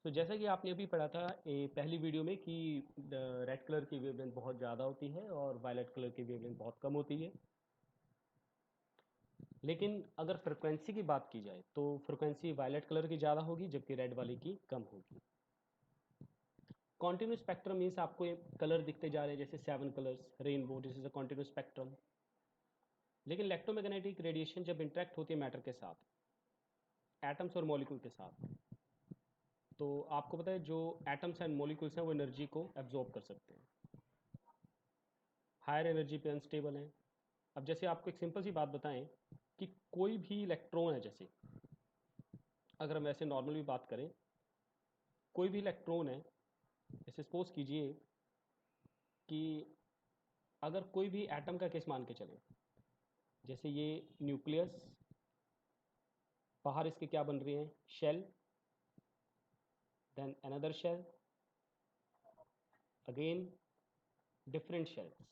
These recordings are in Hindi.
तो जैसा कि आपने अभी पढ़ा था पहली वीडियो में कि रेड कलर की वेवलेंथ बहुत ज़्यादा होती है और वायलेट कलर की वेवलेंथ बहुत कम होती है। लेकिन अगर फ्रिक्वेंसी की बात की जाए तो फ्रिक्वेंसी वायलेट कलर की ज़्यादा होगी जबकि रेड वाले की कम होगी। कॉन्टिन्यूस स्पेक्ट्रम मीन्स आपको ये कलर दिखते जा रहे हैं जैसे 7 colours rainbow, this is a continuous spectrum. लेकिन इलेक्ट्रोमैग्नेटिक रेडिएशन जब इंटरेक्ट होती है मैटर के साथ, एटम्स और मॉलिक्यूल के साथ, तो आपको पता है जो एटम्स एंड मॉलिक्यूल्स हैं वो एनर्जी को एब्जॉर्ब कर सकते हैं, हायर एनर्जी पे अनस्टेबल हैं। अब जैसे आपको एक सिंपल सी बात बताएं कि कोई भी इलेक्ट्रॉन है, जैसे अगर हम ऐसे नॉर्मल भी बात करें, कोई भी इलेक्ट्रॉन है, जैसे सपोज कीजिए कि अगर कोई भी एटम का केस मान के चले, जैसे ये न्यूक्लियस, बाहर इसके क्या बन रही हैं, shell, then another shell, again different shells.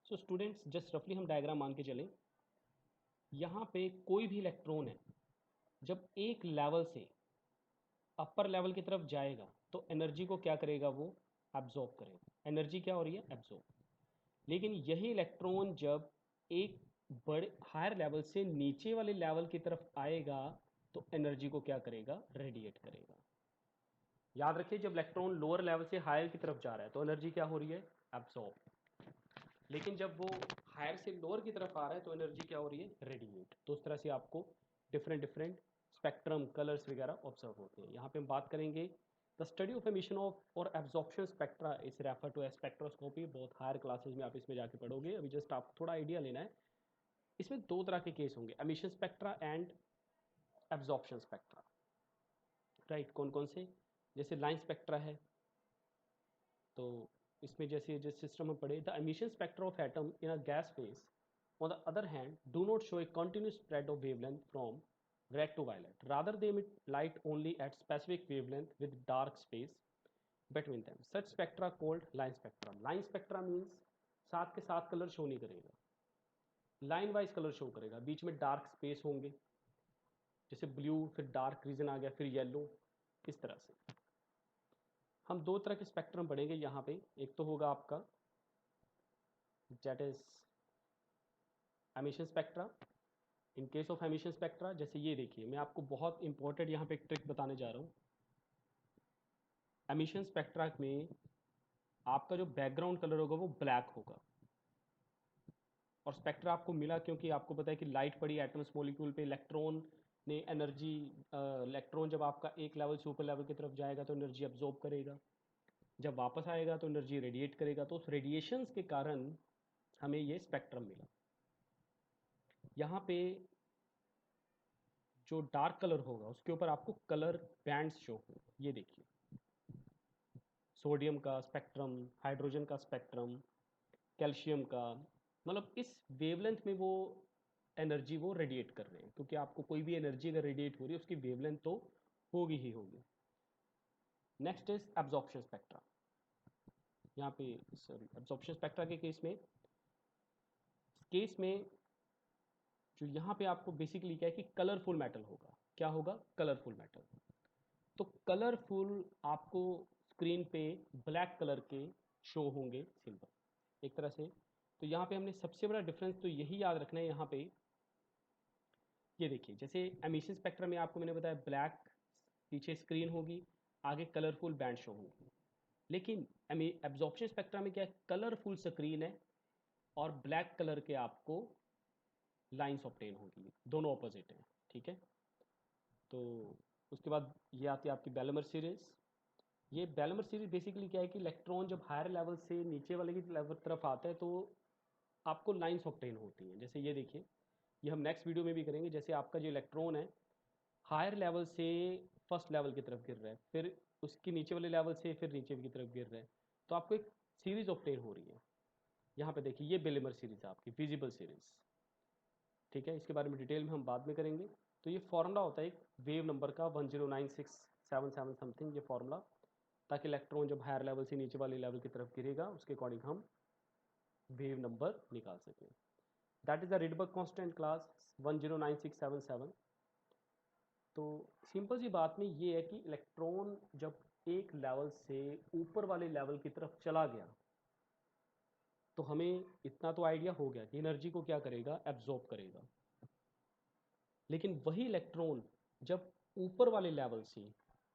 So students just रफली हम डायग्राम मान के चलें, यहाँ पे कोई भी इलेक्ट्रॉन है जब एक लेवल से अपर लेवल की तरफ जाएगा तो एनर्जी को क्या करेगा, वो एब्जॉर्ब करेगा। एनर्जी क्या हो रही है, एब्जॉर्ब। लेकिन यही इलेक्ट्रॉन जब एक बड़े हायर लेवल से नीचे वाले लेवल की तरफ आएगा तो एनर्जी को क्या करेगा, रेडिएट करेगा। याद रखिए जब इलेक्ट्रॉन लोअर लेवल से हायर की तरफ जा रहा है तो एनर्जी क्या हो रही है, एब्जॉर्ब। लेकिन जब वो हायर से लोअर की तरफ आ रहा है तो एनर्जी क्या हो रही है, रेडिएट। तो उस तरह से आपको डिफरेंट डिफरेंट स्पेक्ट्रम कलर्स वगैरह ऑब्जर्व होते हैं। यहाँ पे हम बात करेंगे the study of emission of और absorption spectra is refer to as spectroscopy. बहुत हायर क्लासेस में आप इसमें जाके पढ़ोगे, अभी जस्ट आपको थोड़ा आइडिया लेना है। इसमें दो तरह के केस होंगे, emission spectra and absorption spectra. Right, कौन कौन से, जैसे लाइन स्पेक्ट्रा है, तो इसमें जैसे जिस सिस्टम में पढ़े, the emission spectra of atom in a gas phase on the other hand do not show a continuous spread of wavelength from red to violet, rather they emit light only at specific wavelength with dark space between them. Such spectra called line spectrum. Line spectra means साथ के साथ कलर शो नहीं करेगा, लाइन वाइज कलर शो करेगा, बीच में डार्क स्पेस होंगे, जैसे ब्लू फिर डार्क रीजन आ गया फिर येलो, इस तरह से। हम दो तरह के स्पेक्ट्रम पढ़ेंगे यहाँ पे, एक तो होगा आपका that is emission spectra. In case of emission spectra, जैसे ये देखिए, मैं आपको बहुत इंपॉर्टेंट यहाँ पे एक ट्रिक बताने जा रहा हूँ। एमिशन स्पेक्ट्रा में आपका जो बैकग्राउंड कलर होगा वो ब्लैक होगा, और स्पेक्ट्रा आपको मिला क्योंकि आपको पता है कि लाइट पड़ी एटम्स मॉलिक्यूल पे, इलेक्ट्रॉन ने एनर्जी, इलेक्ट्रॉन जब आपका एक लेवल से ऊपर लेवल की तरफ जाएगा तो एनर्जी अब्जॉर्ब करेगा, जब वापस आएगा तो एनर्जी रेडिएट करेगा। तो उस रेडिएशंस के कारण हमें ये स्पेक्ट्रम मिला। यहाँ पे जो डार्क कलर होगा उसके ऊपर आपको कलर बैंड्स शो होगा, ये देखिए, सोडियम का स्पेक्ट्रम, हाइड्रोजन का स्पेक्ट्रम, कैल्शियम का, मतलब इस वेवलेंथ में वो एनर्जी वो रेडिएट कर रहे हैं, क्योंकि आपको कोई भी एनर्जी अगर रेडिएट हो रही है उसकी वेवलेंथ तो होगी ही होगी। Next is absorption spectra. यहाँ पे सॉरी, एब्जॉर्प्शन स्पेक्ट्रा के केस में जो यहाँ पे आपको बेसिकली क्या है कि कलरफुल मेटल होगा, क्या होगा, कलरफुल मेटल। तो कलरफुल आपको स्क्रीन पे ब्लैक कलर के शो होंगे सिंबल, एक तरह से। तो यहाँ पे हमने सबसे बड़ा डिफरेंस तो यही याद रखना है यहाँ पे। ये देखिए, जैसे एमिशन स्पेक्ट्रम में आपको मैंने बताया ब्लैक पीछे स्क्रीन होगी, आगे कलरफुल बैंड शो होंगे। लेकिन एब्जॉर्प्शन स्पेक्ट्रम में क्या है, कलरफुल स्क्रीन है और ब्लैक कलर के आपको लाइंस ऑप्टेन होगी, दोनों ऑपोजिट हैं, ठीक है। तो उसके बाद ये आती है आपकी बेलमर सीरीज। ये बेलमर सीरीज बेसिकली क्या है कि इलेक्ट्रॉन जब हायर लेवल से नीचे वाले की लेवल तरफ आता है तो आपको लाइंस ऑप्टेन होती हैं। जैसे ये देखिए, ये हम नेक्स्ट वीडियो में भी करेंगे, जैसे आपका जो इलेक्ट्रॉन है हायर लेवल से फर्स्ट लेवल की तरफ गिर रहा है, फिर उसके नीचे वाले लेवल से फिर नीचे की तरफ गिर रहा है, तो आपको एक सीरीज ऑप्टेन हो रही है। यहाँ पे देखिए, ये बेलेमर सीरीज है आपकी, विजिबल सीरीज, ठीक है। इसके बारे में डिटेल में हम बाद में करेंगे। तो ये फॉर्मूला होता है एक वेव नंबर का 109677 समथिंग, ये फॉर्मूला, ताकि इलेक्ट्रॉन जब हायर लेवल से नीचे वाले लेवल की तरफ गिरेगा उसके अकॉर्डिंग हम वेव नंबर निकाल सकें। That is the Rydberg constant class 109677। तो सिंपल सी बात में ये है कि इलेक्ट्रॉन जब एक लेवल से ऊपर वाले लेवल की तरफ चला गया तो हमें इतना तो आइडिया हो गया कि एनर्जी को क्या करेगा, एब्जॉर्ब करेगा। लेकिन वही इलेक्ट्रॉन जब ऊपर वाले लेवल से,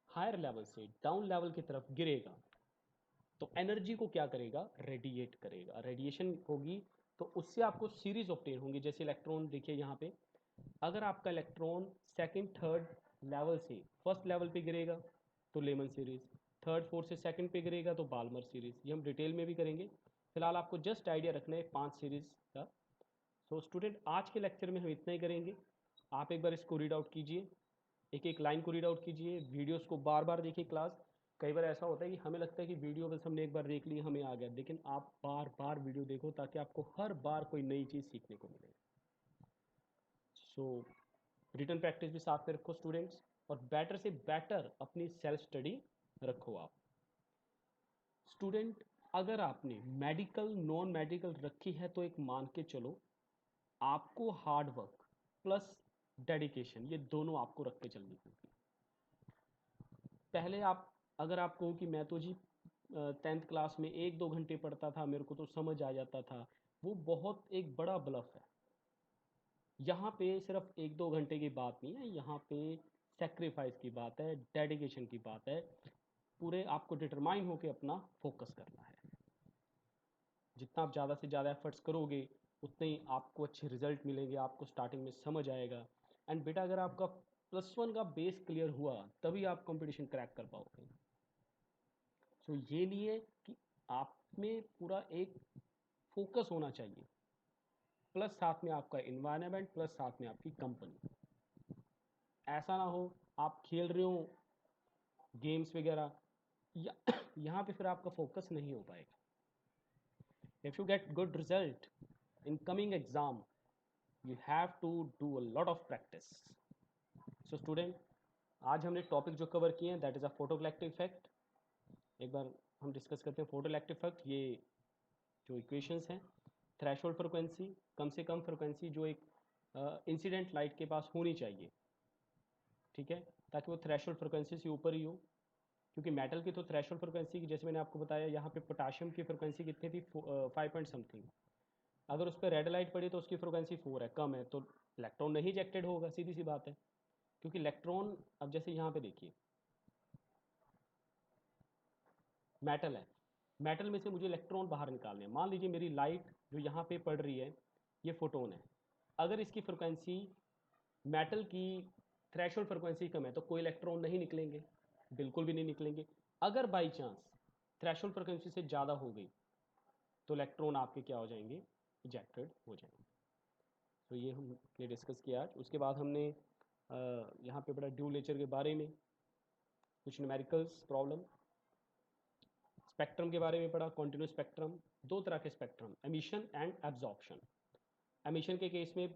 हायर लेवल से डाउन लेवल की तरफ गिरेगा तो एनर्जी को क्या करेगा, रेडिएट करेगा, रेडिएशन होगी। तो उससे आपको सीरीज ऑप्टेन होंगी। जैसे इलेक्ट्रॉन देखिए यहाँ पे, अगर आपका इलेक्ट्रॉन सेकंड थर्ड लेवल से फर्स्ट लेवल पे गिरेगा तो लेमन सीरीज, थर्ड फोर्थ से सेकंड पे गिरेगा तो बाल्मर सीरीज। ये हम डिटेल में भी करेंगे, फिलहाल आपको जस्ट आइडिया रखना है 5 सीरीज का। तो स्टूडेंट आज के लेक्चर में हम इतना ही करेंगे। आप एक बार इसको रीड आउट कीजिए, एक एक लाइन को रीड आउट कीजिए, वीडियोस को बार बार देखिए क्लास। कई बार ऐसा होता है कि हमें लगता है कि वीडियो बस हमने एक बार देख ली हमें आ गया, लेकिन आप बार बार वीडियो देखो ताकि आपको हर बार कोई नई चीज़ सीखने को मिले। सो रिटन प्रैक्टिस भी साथ में रखो स्टूडेंट्स, और बेटर से बेटर अपनी सेल्फ स्टडी रखो आप स्टूडेंट। अगर आपने मेडिकल नॉन मेडिकल रखी है तो एक मान के चलो आपको हार्ड वर्क प्लस डेडिकेशन ये दोनों आपको रख के चलनी होगी। पहले आप, अगर आप कहो कि मैं तो जी 10th क्लास में 1-2 घंटे पढ़ता था, मेरे को तो समझ आ जाता था, वो बहुत एक बड़ा ब्लफ है। यहाँ पे सिर्फ 1-2 घंटे की बात नहीं है, यहाँ पे सेक्रीफाइस की बात है, डेडिकेशन की बात है। पूरे आपको डिटरमाइन होकर अपना फोकस करना है। जितना आप ज़्यादा से ज़्यादा एफर्ट्स करोगे उतने ही आपको अच्छे रिजल्ट मिलेंगे, आपको स्टार्टिंग में समझ आएगा। एंड बेटा अगर आपका +1 का बेस क्लियर हुआ तभी आप कंपटीशन क्रैक कर पाओगे। सो ये लिए कि आप में पूरा एक फोकस होना चाहिए, प्लस साथ में आपका इन्वायरमेंट, प्लस साथ में आपकी कंपनी। ऐसा ना हो आप खेल रहे हो गेम्स वगैरह या यहाँ पे फिर आपका फोकस नहीं हो पाएगा। If you get good result in coming exam you have to do a lot of practice. So student, आज हमने टॉपिक जो कवर किए हैं that is a photoelectric effect. एक बार हम डिस्कस करते हैं फोटोइलेक्ट्रिक इफेक्ट। ये जो इक्वेशंस हैं, थ्रेशोल्ड फ्रिक्वेंसी, कम से कम फ्रिक्वेंसी जो एक इंसिडेंट लाइट के पास होनी चाहिए, ठीक है, ताकि वो थ्रेशोल्ड फ्रिक्वेंसी से ऊपर ही हो। क्योंकि मेटल की तो थ्रेशोल्ड फ्रिक्वेंसी की, जैसे मैंने आपको बताया यहाँ पे पोटाशियम की फ्रिक्वेंसी कितनी थी, 5 पॉइंट समथिंग। अगर उस पर रेड लाइट पड़ी तो उसकी फ्रिक्वेंसी 4 है, कम है, तो इलेक्ट्रॉन नहीं इजेक्टेड होगा, सीधी सी बात है। क्योंकि इलेक्ट्रॉन, अब जैसे यहाँ पे देखिए मेटल है, मेटल में से मुझे इलेक्ट्रॉन बाहर निकालने हैं। मान लीजिए मेरी लाइट जो यहाँ पे पड़ रही है ये फोटोन है, अगर इसकी फ्रिक्वेंसी मेटल की थ्रेशोल्ड फ्रिक्वेंसी कम है तो कोई इलेक्ट्रॉन नहीं निकलेंगे, बिल्कुल भी नहीं निकलेंगे। अगर बाई चांस थ्रेशोल्ड फ्रिक्वेंसी से ज़्यादा हो गई तो इलेक्ट्रॉन आपके क्या हो जाएंगे, इजेक्टेड हो जाएंगे। तो ये हमने डिस्कस किया आज। उसके बाद हमने यहाँ पे पढ़ा ड्यू नेचर के बारे में, कुछ न्यूमेरिकल्स प्रॉब्लम, स्पेक्ट्रम के बारे में पढ़ा, कॉन्टिन्यूस स्पेक्ट्रम, दो तरह के spectrum, emission and absorption. Emission के केस में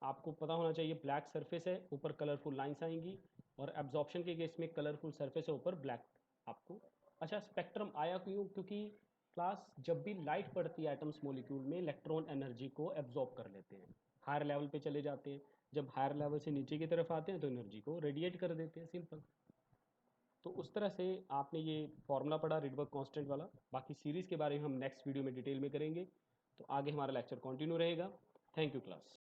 आपको पता होना चाहिए ब्लैक सरफेस है, ऊपर कलरफुल लाइंस आएंगी, और एब्जॉर्प्शन के केस में कलरफुल सरफेस है, ऊपर ब्लैक आपको। अच्छा, स्पेक्ट्रम आया क्यों? क्योंकि क्लास जब भी लाइट पड़ती है एटम्स मॉलिक्यूल में, इलेक्ट्रॉन एनर्जी को एब्जॉर्ब कर लेते हैं, हायर लेवल पे चले जाते हैं। जब हायर लेवल से नीचे की तरफ आते हैं तो एनर्जी को रेडिएट कर देते हैं, सिंपल। तो उस तरह से आपने ये फॉर्मूला पढ़ा रिडबर्ग कांस्टेंट वाला। बाकी सीरीज़ के बारे में हम नेक्स्ट वीडियो में डिटेल में करेंगे। तो आगे हमारा लेक्चर कंटिन्यू रहेगा। Thank you class.